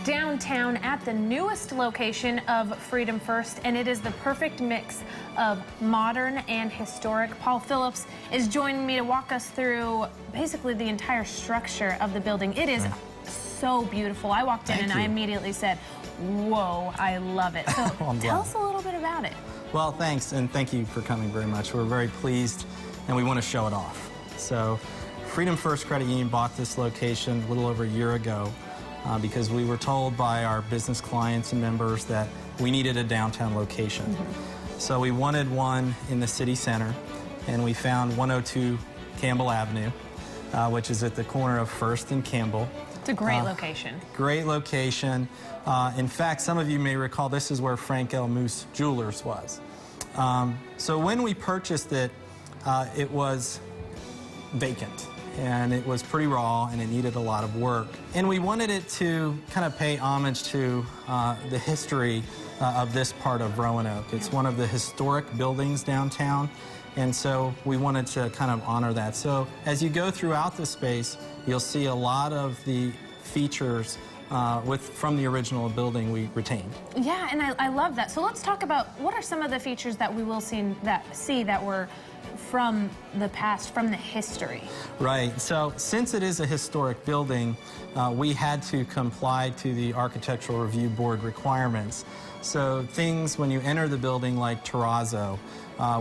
downtown at the newest location of Freedom First, and it is the perfect mix of modern and historic. Paul Phillips is joining me to walk us through basically the entire structure of the building. It is so beautiful. I walked in and I immediately said, whoa, I love it. So tell us a little bit about it. Well, thanks, and thank you for coming very much. We're very pleased, and we want to show it off. So Freedom First Credit Union bought this location a little over a year ago because we were told by our business clients and members that we needed a downtown location. So we wanted one in the city center, and we found 102 Campbell Avenue, which is at the corner of First and Campbell. It's a great location. Great location. In fact, some of you may recall this is where Frank L. Moose Jewelers was. So when we purchased it, it was vacant, and it was pretty raw, and it needed a lot of work. And we wanted it to kind of pay homage to the history of this part of Roanoke. It's one of the historic buildings downtown, and so we wanted to kind of honor that. So as you go throughout the space, you'll see a lot of the features from the original building we retained. Yeah, and I love that. So let's talk about what are some of the features that we will see that were from the past, from the history. Right. So since it is a historic building, we had to comply to the Architectural Review Board requirements. So things when you enter the building like terrazzo,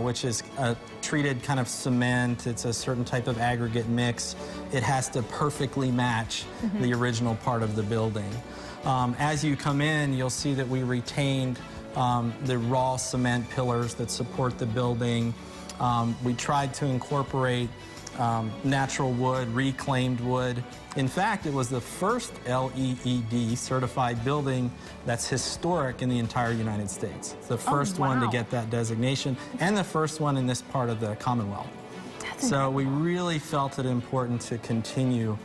which is a treated kind of cement, it's a certain type of aggregate mix. It has to perfectly match the original part of the building. As you come in, you'll see that we retained the raw cement pillars that support the building. We tried to incorporate natural wood, reclaimed wood. In fact, it was the first LEED certified building that's historic in the entire United States. It's the first one to get that designation, and the first one in this part of the Commonwealth. So we really felt it important to continue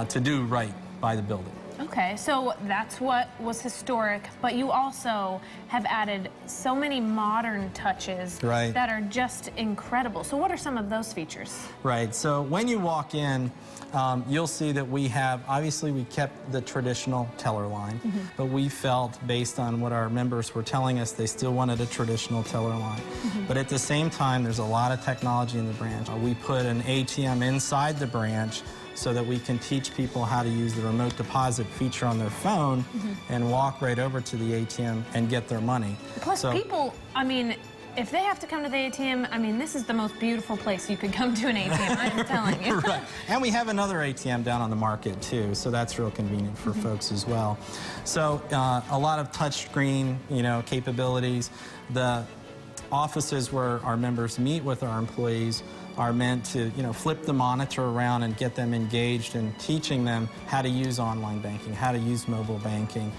to do right by the building. Okay, so that's what was historic, but you also have added so many modern touches that are just incredible. So what are some of those features? Right, so when you walk in, you'll see that we have, obviously we kept the traditional teller line, but we felt based on what our members were telling us, they still wanted a traditional teller line. But at the same time, there's a lot of technology in the branch. We put an ATM inside the branch so that we can teach people how to use the remote deposit feature on their phone and walk right over to the ATM and get their money. Plus people, I mean, if they have to come to the ATM, I mean, this is the most beautiful place you could come to an ATM, I'm telling you. Right. And we have another ATM down on the market, too, so that's real convenient for folks as well. So a lot of touch screen, capabilities. The offices where our members meet with our employees are meant to, flip the monitor around and get them engaged in teaching them how to use online banking, how to use mobile banking.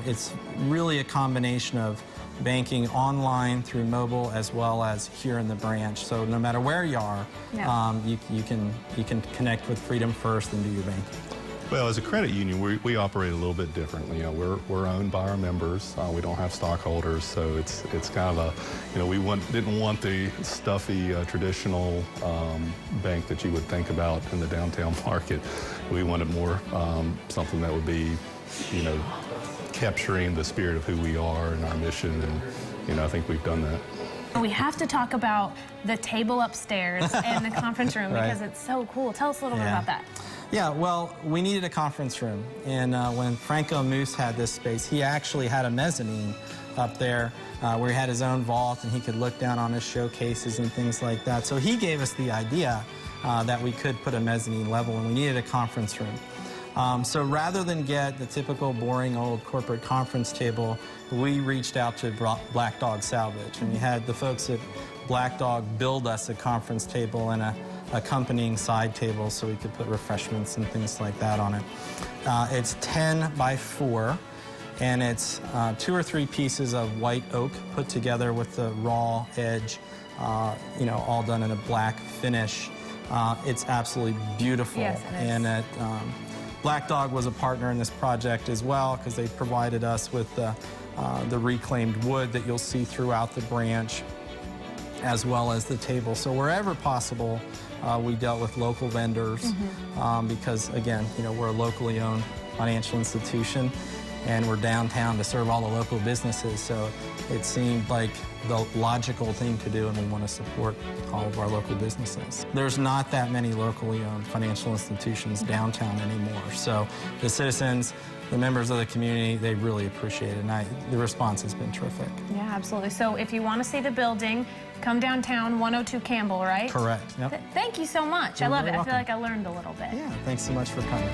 It's really a combination of banking online through mobile as well as here in the branch. So no matter where you are, you can connect with Freedom First and do your banking. Well, as a credit union, we operate a little bit differently. We're owned by our members. We don't have stockholders, so it's kind of a, we didn't want the stuffy traditional bank that you would think about in the downtown market. We wanted more something that would be, capturing the spirit of who we are and our mission, and I think we've done that. We have to talk about the table upstairs and the conference room because it's so cool. Tell us a little bit about that. Yeah, well, we needed a conference room, and when Franco Moose had this space, he actually had a mezzanine up there where he had his own vault, and he could look down on his showcases and things like that. So he gave us the idea that we could put a mezzanine level, and we needed a conference room. So rather than get the typical boring old corporate conference table, we reached out to Black Dog Salvage, and we had the folks at Black Dog build us a conference table and a accompanying side table so we could put refreshments and things like that on it. It's 10 by 4, and it's 2 or 3 pieces of white oak put together with the raw edge, all done in a black finish. It's absolutely beautiful. Yes, it is. And Black Dog was a partner in this project as well because they provided us with the reclaimed wood that you'll see throughout the branch, as well as the table. So wherever possible, we dealt with local vendors because, again, we're a locally owned financial institution. and we're downtown to serve all the local businesses, so it seemed like the logical thing to do, and we want to support all of our local businesses. There's not that many locally owned financial institutions downtown anymore, so the citizens, the members of the community, they really appreciate it, and the response has been terrific. Yeah, absolutely. So if you want to see the building, come downtown, 102 Campbell, right? Correct. Yep. Thank you so much. You're I love very it. I feel welcome. like I learned a little bit. Yeah, thanks so much for coming.